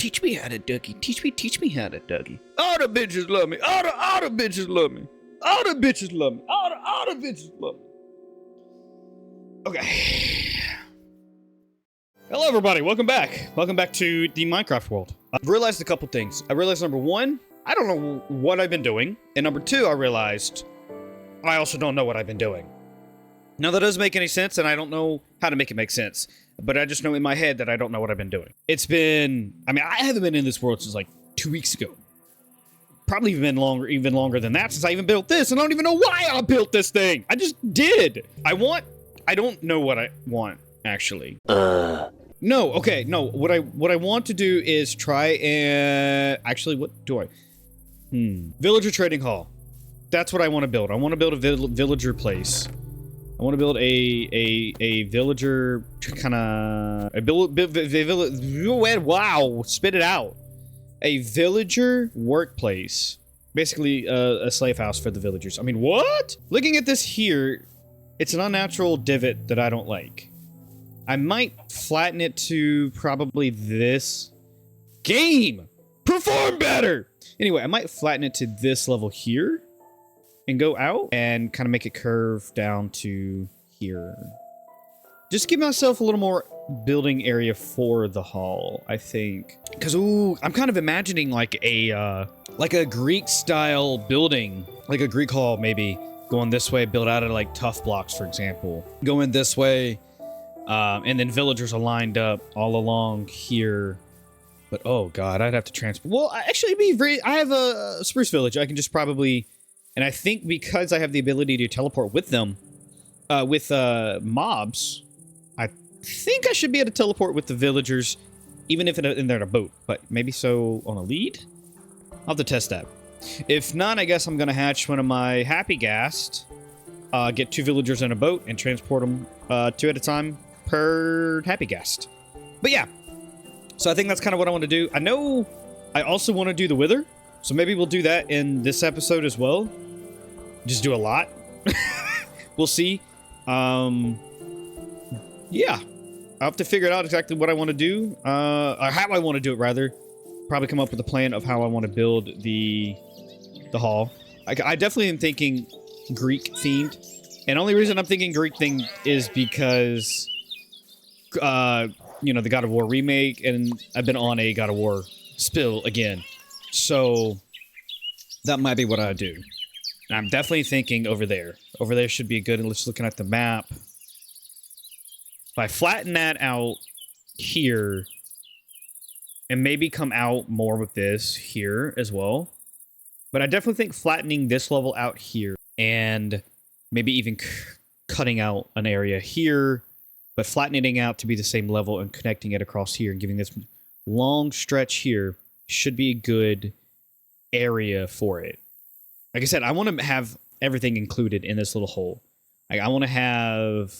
Teach me how to Dougie. Teach me how to Dougie. All the bitches love me. All the bitches love me. All the bitches love me. All the bitches love me. Okay. Hello, everybody. Welcome back. Welcome back to the Minecraft world. I've realized a couple things. I realized, number one, I don't know what I've been doing. And number two, I realized I also don't know what I've been doing. Now, that doesn't make any sense, and I don't know how to make it make sense. But I just know in my head that I don't know what I've been doing. It's been... I mean, I haven't been in this world since, like, 2 weeks ago. Probably even longer than that since I even built this, and I don't even know why I built this thing! I just did! I don't know what I want, actually. No, okay, no. What I want to do is try and... Actually, what do I... Villager Trading Hall. That's what I want to build. I want to build a villager place. I want to build a villager kind of... Wow, spit it out. A villager workplace. Basically, a slave house for the villagers. I mean, what? Looking at this here, it's an unnatural divot that I don't like. I might flatten it to probably this. Game! Perform better! Anyway, I might flatten it to this level here. And go out and kind of make it curve down to here. Just give myself a little more building area for the hall, I think. Because, ooh, I'm kind of imagining like a Greek style building. Like a Greek hall, maybe. Going this way, build out of like tough blocks, for example. Going this way, and then villagers are lined up all along here. But, oh god, I'd have to transport. Well, actually, I have a spruce village. I can just probably... And I think because I have the ability to teleport with them, with mobs, I think I should be able to teleport with the villagers, even if they're in a boat. But maybe so on a lead? I'll have to test that. If not, I guess I'm going to hatch one of my happy ghast, get 2 villagers in a boat, and transport them 2 at a time per happy ghast. But yeah, so I think that's kind of what I want to do. I know I also want to do the wither. So maybe we'll do that in this episode as well. Just do a lot. We'll see. Yeah. I'll have to figure out exactly what I want to do. Or how I want to do it, rather. Probably come up with a plan of how I want to build the hall. I definitely am thinking Greek-themed. And the only reason I'm thinking Greek-themed is because... you know, the God of War remake. And I've been on a God of War spill again. So, that might be what I do. I'm definitely thinking over there. Over there should be good. And let's looking at the map. If I flatten that out here, and maybe come out more with this here as well. But I definitely think flattening this level out here, and maybe even cutting out an area here, but flattening it out to be the same level and connecting it across here and giving this long stretch here should be a good area for it. Like I said, I want to have everything included in this little hole. Like, I want to have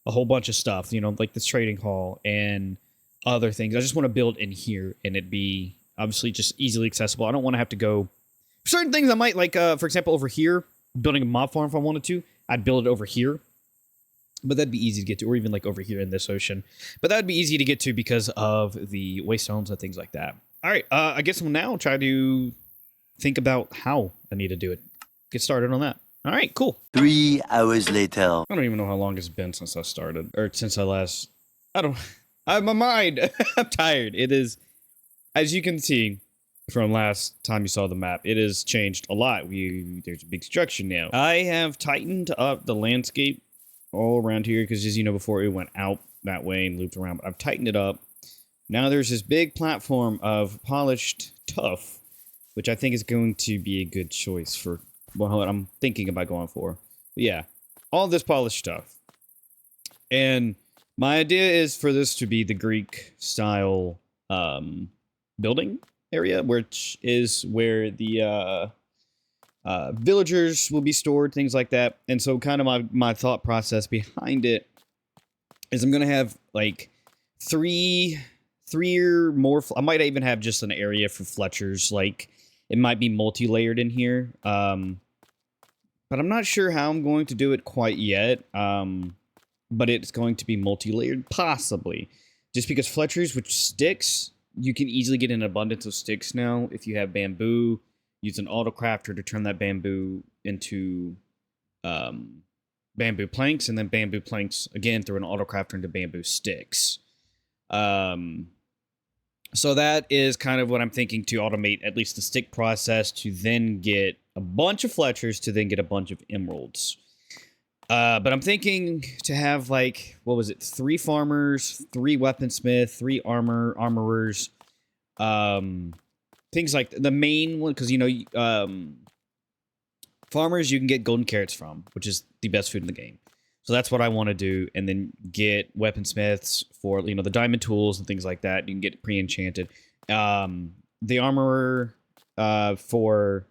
a whole bunch of stuff, you know, like this trading hall and other things. I just want to build in here and it be obviously just easily accessible. I don't want to have to go... Certain things I might, like, for example, over here, building a mob farm if I wanted to, I'd build it over here. But that'd be easy to get to, or even like over here in this ocean. But that'd be easy to get to because of the waste zones and things like that. All right, I guess we'll now try to think about how I need to do it. Get started on that. All right, cool. 3 hours later. I don't even know how long it's been since I started, or since I last... I have my mind. I'm tired. It is, as you can see from last time you saw the map, it has changed a lot. There's a big structure now. I have tightened up the landscape all around here, because as you know, before it went out that way and looped around, but I've tightened it up. Now there's this big platform of polished tuff, which I think is going to be a good choice for what I'm thinking about going for. But yeah, all this polished stuff. And my idea is for this to be the Greek style building area, which is where the villagers will be stored, things like that. And so kind of my thought process behind it is I'm going to have like three or more. I might even have just an area for Fletchers. Like, it might be multi-layered in here. But I'm not sure how I'm going to do it quite yet. But it's going to be multi-layered, possibly. Just because Fletchers, which sticks, you can easily get an abundance of sticks now if you have bamboo. Use an auto crafter to turn that bamboo into bamboo planks, and then bamboo planks again through an auto crafter into bamboo sticks. So that is kind of what I'm thinking, to automate at least the stick process, to then get a bunch of Fletchers, to then get a bunch of emeralds. But I'm thinking to have, like, what was it? 3 farmers, 3 weaponsmith, 3 armorers, things like the main one, because, you know, farmers you can get golden carrots from, which is the best food in the game. So that's what I want to do, and then get weaponsmiths for, you know, the diamond tools and things like that. You can get pre-enchanted. The armorer for,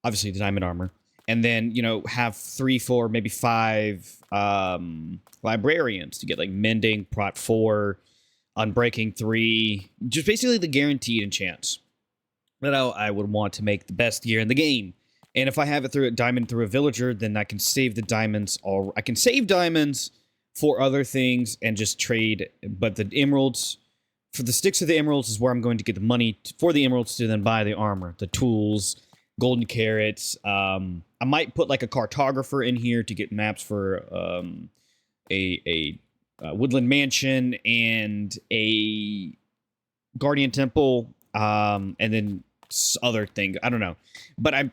obviously, the diamond armor. And then, you know, have 3, 4, maybe 5 librarians to get, like, mending, prot 4, unbreaking 3. Just basically the guaranteed enchants that I would want to make the best gear in the game. And if I have it through a diamond through a villager, then I can save the diamonds. I can save diamonds for other things and just trade. But the emeralds, for the sticks of the emeralds, is where I'm going to get the money for the emeralds to then buy the armor, the tools, golden carrots. I might put like a cartographer in here to get maps for a woodland mansion and a guardian temple, and then other things. I don't know, but I'm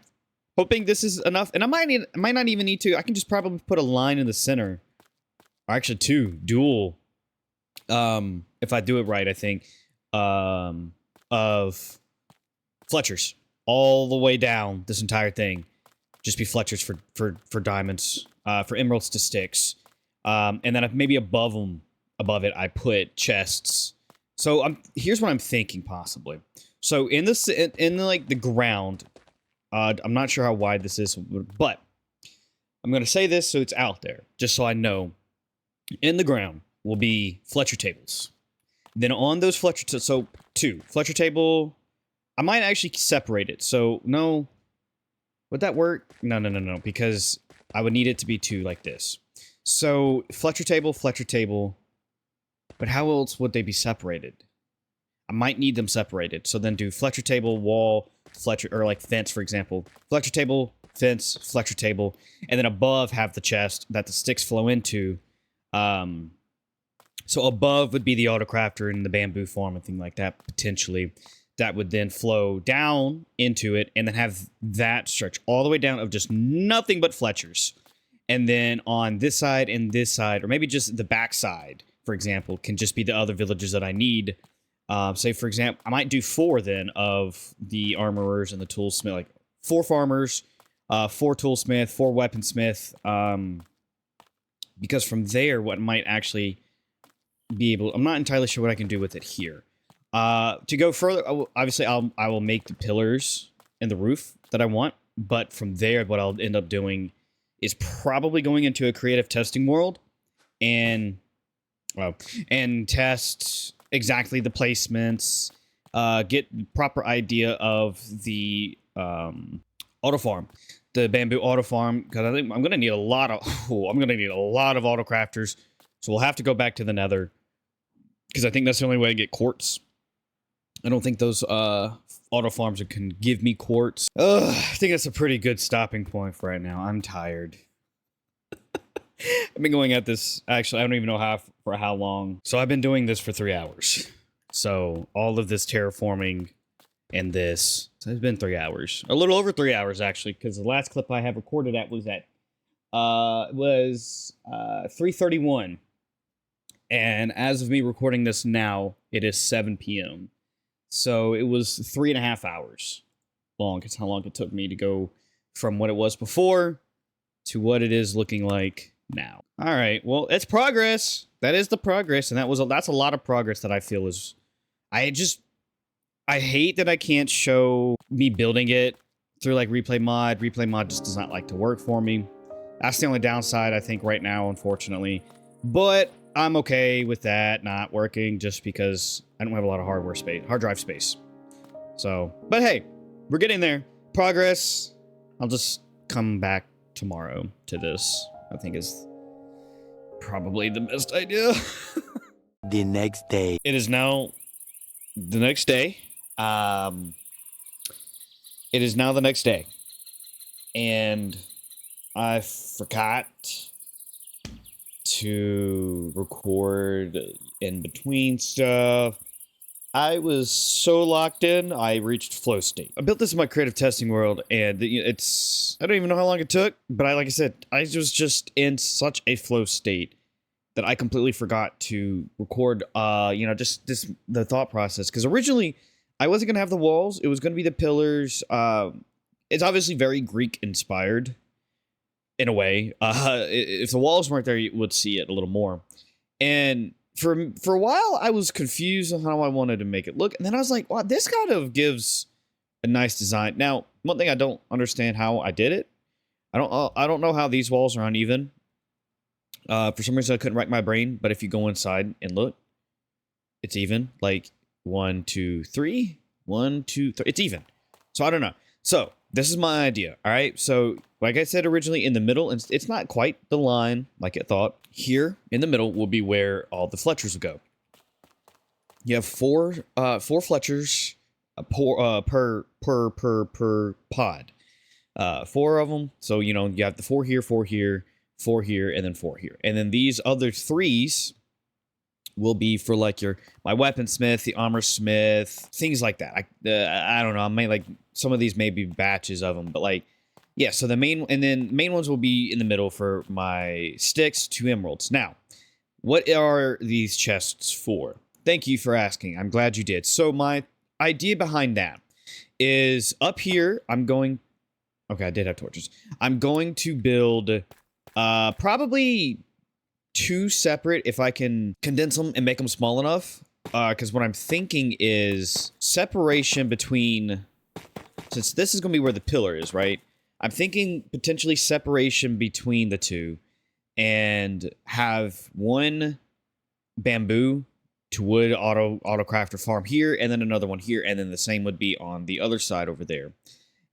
hoping this is enough, and I might not even need to. I can just probably put a line in the center, or actually 2 dual. If I do it right, I think of Fletchers all the way down this entire thing. Just be Fletchers for diamonds, for emeralds to sticks, and then maybe above it, I put chests. So here's what I'm thinking possibly. So in like the ground. I'm not sure how wide this is, but I'm going to say this so it's out there, just so I know. In the ground will be Fletcher tables. Then on those Fletcher tables, so 2. Fletcher table, I might actually separate it. So, no. Would that work? No, because I would need it to be 2 like this. So, Fletcher table. But how else would they be separated? I might need them separated. So then do Fletcher table, wall, Fletcher, or like fence, for example. Fletcher table, fence, Fletcher table, and then above have the chest that the sticks flow into. So above would be the autocrafter and the bamboo farm and thing like that, potentially. That would then flow down into it, and then have that stretch all the way down of just nothing but Fletchers. And then on this side and this side, or maybe just the back side, for example, can just be the other villages that I need. Say, for example, I might do 4 then of the armorers and the toolsmith, like 4 farmers, 4 toolsmith, 4 weaponsmith, because from there, what might actually be able, I'm not entirely sure what I can do with it here. To go further, obviously, I will make the pillars and the roof that I want, but from there, what I'll end up doing is probably going into a creative testing world and test exactly the placements, get the proper idea of the auto farm, the bamboo auto farm, because I think I'm gonna need a lot of auto crafters. So we'll have to go back to the Nether, because I think that's the only way to get quartz. I don't think those auto farms can give me quartz. I think that's a pretty good stopping point for right now. I'm tired. I've been going at this, actually, I don't even know for how long. So I've been doing this for 3 hours. So all of this terraforming and this, so it's been 3 hours. A little over 3 hours, actually, because the last clip I have recorded at was at 3:31. And as of me recording this now, it is 7 p.m. So it was 3.5 hours long. It's how long it took me to go from what it was before to what it is looking like now. All right, well, it's progress. That is the progress, and that's a lot of progress that I feel is. I hate that I can't show me building it through like replay mod. Replay mod just does not like to work for me. That's the only downside I think right now, unfortunately. But I'm okay with that not working just because I don't have a lot of hard drive space. So, but hey, we're getting there. Progress. I'll just come back tomorrow to this. I think is probably the best idea. The next day. It is now the next day. It is now the next day. And I forgot to record in between stuff. I was so locked in, I reached flow state. I built this in my creative testing world, and I don't even know how long it took, but like I said, I was just in such a flow state that I completely forgot to record, just the thought process. Because originally, I wasn't going to have the walls. It was going to be the pillars. It's obviously very Greek inspired in a way. If the walls weren't there, you would see it a little more. And for a while, I was confused on how I wanted to make it look. And then I was like, wow, this kind of gives a nice design. Now, one thing I don't understand how I did it. I don't know how these walls are uneven. For some reason, I couldn't rack my brain. But if you go inside and look, it's even. Like 1, 2, 3. 1, 2, 3. It's even. So I don't know. So this is my idea. All right. So like I said originally, in the middle, and it's not quite the line like I thought. Here in the middle will be where all the Fletchers will go. You have four Fletchers per pod. 4 of them. So you have the 4 here, 4 here, 4 here, and then 4 here. And then these other 3s will be for like my weaponsmith, the armor smith, things like that. I don't know. I may some of these may be batches of them, but yeah. So the main ones will be in the middle for my sticks, 2 emeralds. Now, what are these chests for? Thank you for asking. I'm glad you did. So my idea behind that is up here. Okay, I did have torches. I'm going to build probably 2 separate, if I can condense them and make them small enough. Because what I'm thinking is separation between, since this is going to be where the pillar is, right? I'm thinking potentially separation between the 2 and have 1 bamboo to wood auto crafter farm here, and then another one here, and then the same would be on the other side over there.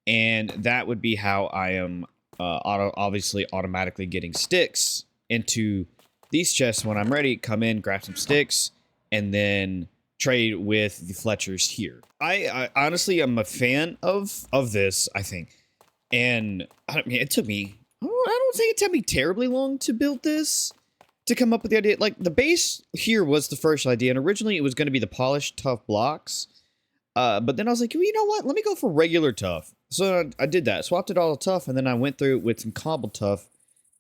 And that would be how I am obviously automatically getting sticks into these chests when I'm ready. Come in, grab some sticks, and then trade with the Fletchers here. I honestly am a fan of this, I think. And it took me, I don't think it took me terribly long to build this, to come up with the idea. Like, the base here was the first idea, and originally it was going to be the polished tough blocks. But then I was like, well, you know what? Let me go for regular tough. So I did that, swapped it all to tough, and then I went through with some cobble tough,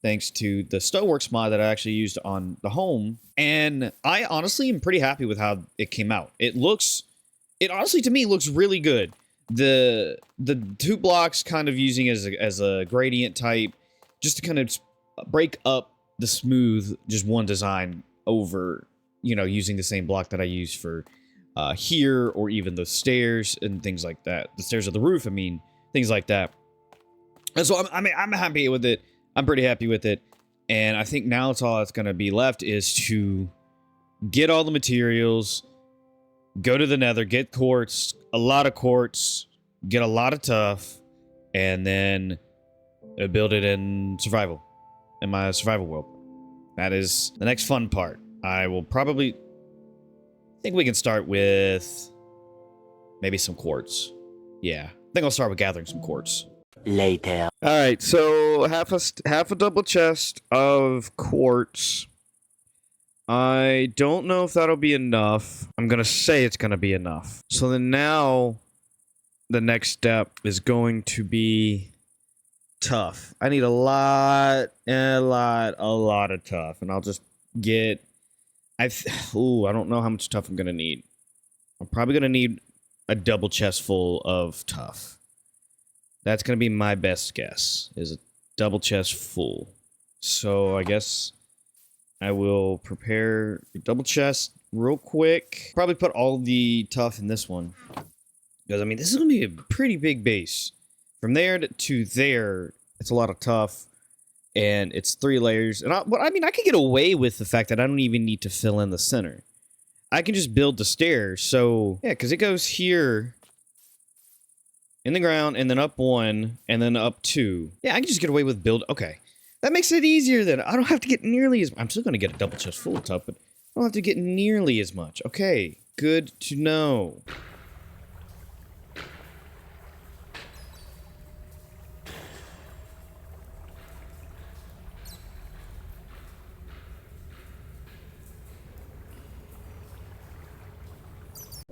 thanks to the Stoneworks mod that I actually used on the home. And I honestly am pretty happy with how it came out. It honestly to me looks really good. The 2 blocks kind of using as a gradient type, just to kind of break up the smooth, just one design over, using the same block that I use for here, or even the stairs and things like that. The stairs of the roof, things like that. And so I'm happy with it. I'm pretty happy with it. And I think now all that's going to be left is to get all the materials, go to the nether, get quartz, a lot of quartz, get a lot of tough, and then build it in my survival world. That is the next fun part. I will probably think we can start with maybe some quartz. Yeah, I think I'll start with gathering some quartz. Later. All right, so half a double chest of quartz. I don't know if that'll be enough. I'm gonna say it's gonna be enough. So then now, the next step is going to be tough. I need a lot of tough, and I'll just get. I don't know how much tough I'm gonna need. I'm probably gonna need a double chest full of tough. That's going to be my best guess, is a double chest full. So I guess I will prepare a double chest real quick. Probably put all the tough in this one. Because, this is going to be a pretty big base. From there to there, it's a lot of tough. And it's 3 layers. And I could get away with the fact that I don't even need to fill in the center. I can just build the stairs. So, yeah, because it goes here in the ground, and then up 1, and then up 2. Yeah, I can just get away with build. Okay. That makes it easier then. I don't have to get nearly as... I'm still going to get a double chest full of tough, but I don't have to get nearly as much. Okay. Good to know.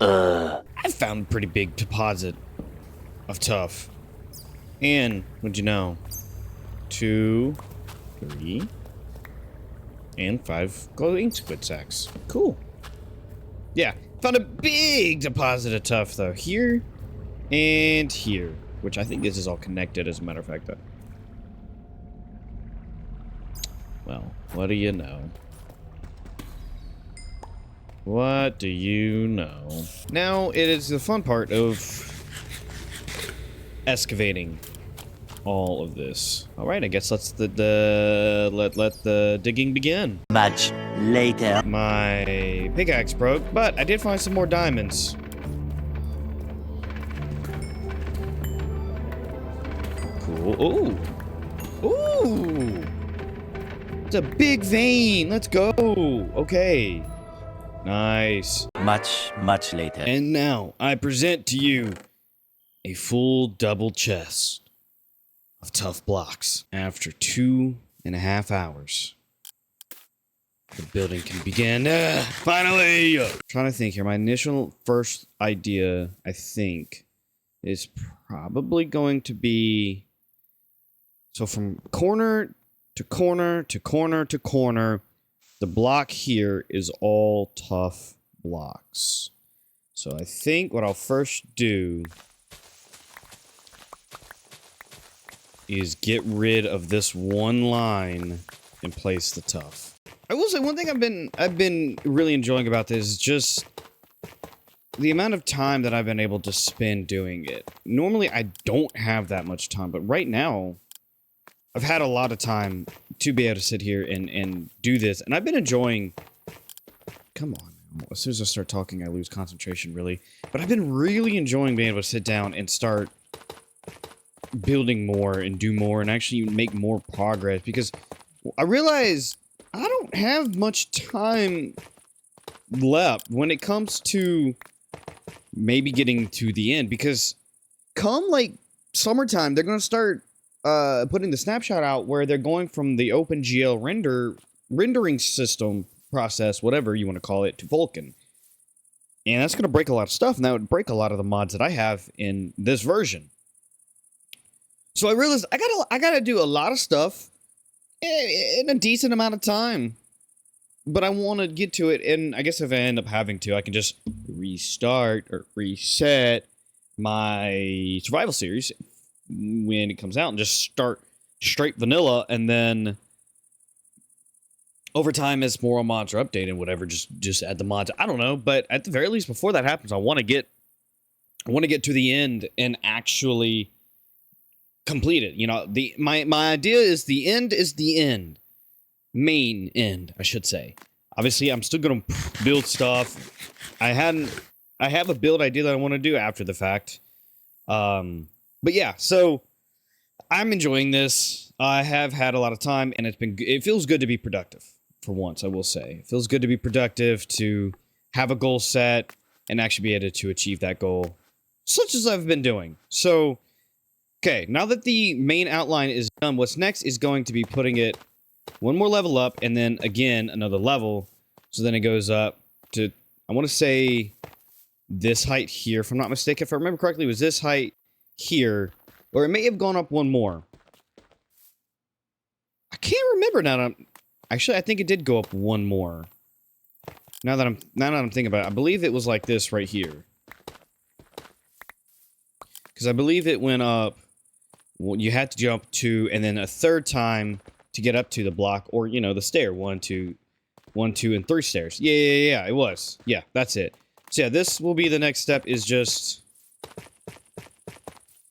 I found a pretty big deposit of tough. And, what'd you know? 2, 3, and 5 glowing squid sacks. Cool. Yeah, found a big deposit of tough, though. Here and here. Which I think this is all connected, as a matter of fact, though. Well, what do you know? What do you know? Now, it is the fun part of excavating all of this. All right, I guess let the digging begin. Much later. My pickaxe broke, but I did find some more diamonds. Cool. Ooh. Ooh. It's a big vein. Let's go. Okay. Nice. Much later. And now I present to you a full double chest of tough blocks. After 2.5 hours, the building can begin. Finally! Trying to think here. My initial first idea, I think, is probably going to be... So from corner to corner to corner to corner, the block here is all tough blocks. So I think what I'll first do is get rid of this one line and place the tough. I will say one thing I've been really enjoying about this is just the amount of time that I've been able to spend doing it. Normally I don't have that much time, but right now I've had a lot of time to be able to sit here and do this, and I've been enjoying... Come on. As soon as I start talking, I lose concentration, really. But I've been really enjoying being able to sit down and start building more and do more and actually make more progress, because I realize I don't have much time left when it comes to maybe getting to the end, because come, like, summertime, they're going to start putting the snapshot out where they're going from the OpenGL rendering system process, whatever you want to call it, to Vulkan. And that's going to break a lot of stuff, and that would break a lot of the mods that I have in this version. So I realized I gotta do a lot of stuff in a decent amount of time. But I want to get to it, and I guess if I end up having to, I can just restart or reset my survival series when it comes out and just start straight vanilla, and then over time as more mods are updated and whatever, just add the mods. I don't know, but at the very least before that happens, I want to get to the end and actually complete it. You know, my idea is the end is the end. Main end, I should say. Obviously, I'm still going to build stuff. I have a build idea that I want to do after the fact. But yeah, so I'm enjoying this. I have had a lot of time, and it feels good to be productive for once, I will say. It feels good to be productive, to have a goal set and actually be able to achieve that goal, such as I've been doing. So, okay, now that the main outline is done, what's next is going to be putting it one more level up, and then again another level. So then it goes up to, I want to say, this height here, if I'm not mistaken. If I remember correctly, it was this height here, or it may have gone up one more. I can't remember now. Actually, I think it did go up one more. Now that I'm thinking about it, I believe it was like this right here, because I believe it went up. Well, you had to jump 2, and then a third time to get up to the block, or, you know, the stair. 1, 2, 1, 2, and 3 stairs. Yeah, it was. Yeah, that's it. So yeah, this will be the next step, is just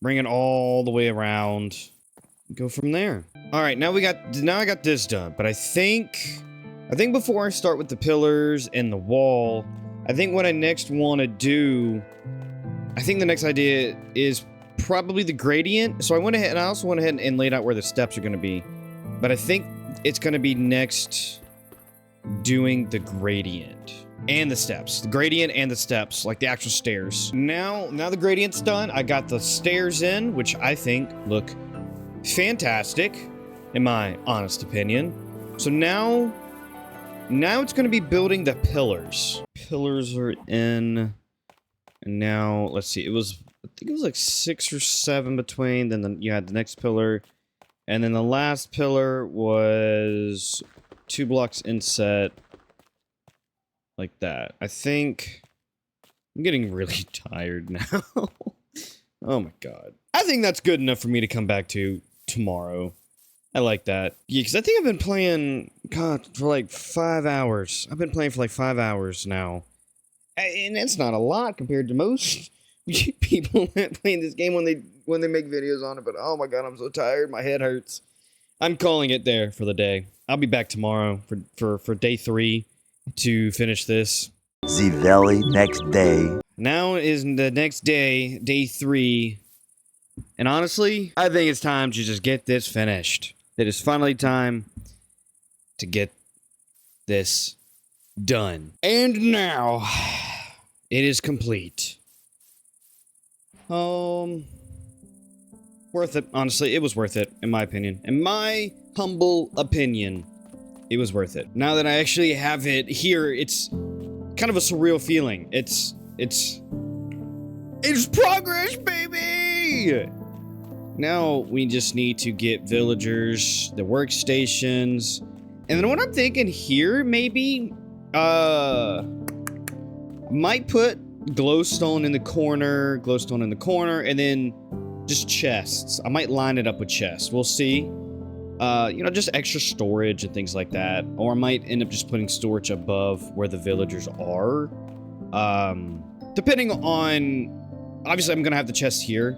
bring it all the way around. Go from there. All right, now I got this done, but I think before I start with the pillars and the wall, I think what I next want to do, I think the next idea is probably the gradient. So I went ahead, and I also went ahead and laid out where the steps are going to be. But I think it's going to be next doing the gradient. And the steps. The gradient and the steps, like the actual stairs. Now the gradient's done. I got the stairs in, which I think look fantastic, in my honest opinion. So now it's going to be building the pillars. Pillars are in, and now let's see. I think it was like 6 or 7 between. Then you had the next pillar, and then the last pillar was 2 blocks inset, like that. I think I'm getting really tired now. Oh my god. I think that's good enough for me to come back to tomorrow. I like that. Yeah, because I think I've been playing, God, for like 5 hours. I've been playing for like 5 hours now. And that's not a lot compared to most people that play this game when they make videos on it. But oh my god, I'm so tired. My head hurts. I'm calling it there for the day. I'll be back tomorrow for day 3 to finish this. The very next day. Now is the next day, day 3. And honestly, I think it's time to just get this finished. It is finally time to get this done. And now, it is complete. Worth it. Honestly, it was worth it, in my opinion. In my humble opinion, it was worth it. Now that I actually have it here, it's kind of a surreal feeling. It's progress, baby! Now we just need to get villagers, the workstations, and then what I'm thinking here, maybe, might put glowstone in the corner, and then just chests. I might line it up with chests. We'll see. You know, just extra storage and things like that. Or I might end up just putting storage above where the villagers are. Depending on, obviously I'm gonna have the chest here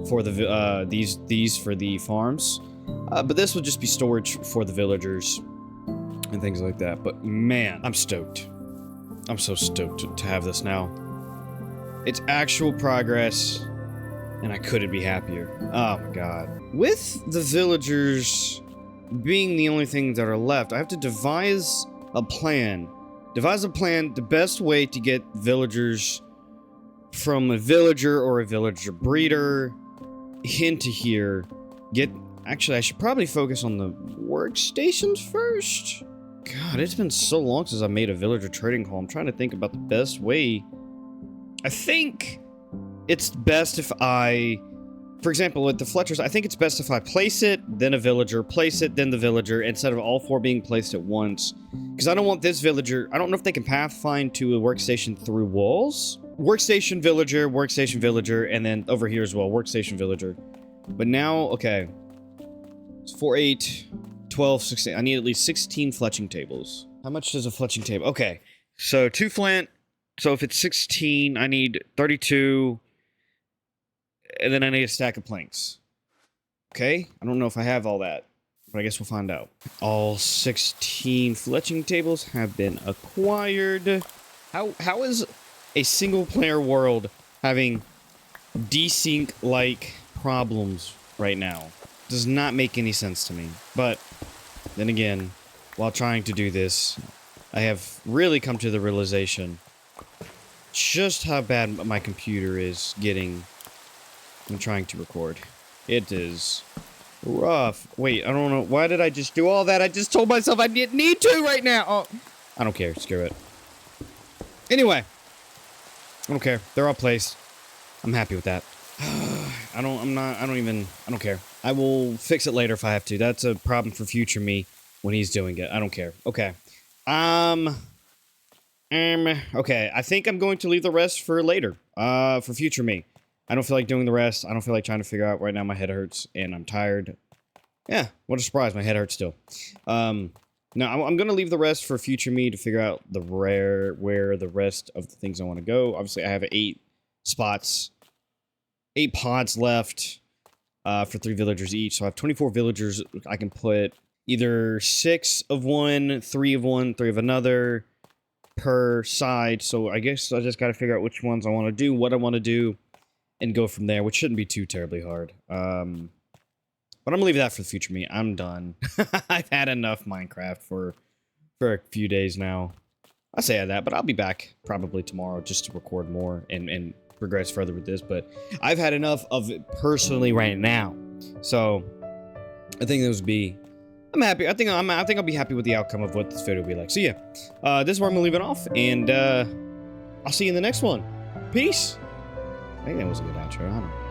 for the these for the farms, but this will just be storage for the villagers and things like that. But man, I'm stoked. I'm so stoked to have this now. It's actual progress, and I couldn't be happier. Oh my god. With the villagers being the only thing that are left, I have to devise a plan. The best way to get villagers from a villager or a villager breeder into here. Actually, I should probably focus on the workstations first. God, it's been so long since I made a villager trading hall. I'm trying to think about the best way. I think it's best if for example, with the Fletchers, I think it's best if I place it, then a villager, place it, then the villager, instead of all 4 being placed at once. Because I don't want this villager, I don't know if they can pathfind to a workstation through walls. Workstation, villager, and then over here as well, workstation, villager. But now, okay. It's 4, 8, 12, 16. I need at least 16 fletching tables. How much does a fletching table? Okay, so 2 flint. So if it's 16, I need 32. And then I need a stack of planks. Okay? I don't know if I have all that, but I guess we'll find out. All 16 fletching tables have been acquired. How is a single-player world having desync-like problems right now? Does not make any sense to me. But then again, while trying to do this, I have really come to the realization just how bad my computer is getting when trying to record. It is rough. Wait, I don't know. Why did I just do all that? I just told myself I didn't need to right now. Oh, I don't care. Screw it. Anyway, I don't care. They're all placed. I'm happy with that. I don't care. I will fix it later if I have to. That's a problem for future me when he's doing it. I don't care. Okay. Okay. I think I'm going to leave the rest for later. For future me. I don't feel like doing the rest. I don't feel like trying to figure out right now. My head hurts and I'm tired. Yeah, what a surprise. My head hurts still. Now, I'm going to leave the rest for future me to figure out where the rest of the things I want to go. Obviously, I have 8 spots, 8 pods left for 3 villagers each. So I have 24 villagers. I can put either 6 of one, 3 of one, 3 of another per side. So I guess I just got to figure out which ones I want to do, what I want to do, and go from there, which shouldn't be too terribly hard. But I'm gonna leave that for the future me. I'm done. I've had enough Minecraft for a few days now. I say that, but I'll be back probably tomorrow just to record more and progress further with this. But I've had enough of it personally right now, so I think this would be. I'm happy. I think I'll be happy with the outcome of what this video will be like. So yeah, this is where I'm gonna leave it off, and I'll see you in the next one. Peace. I think that was a good outro. I don't know.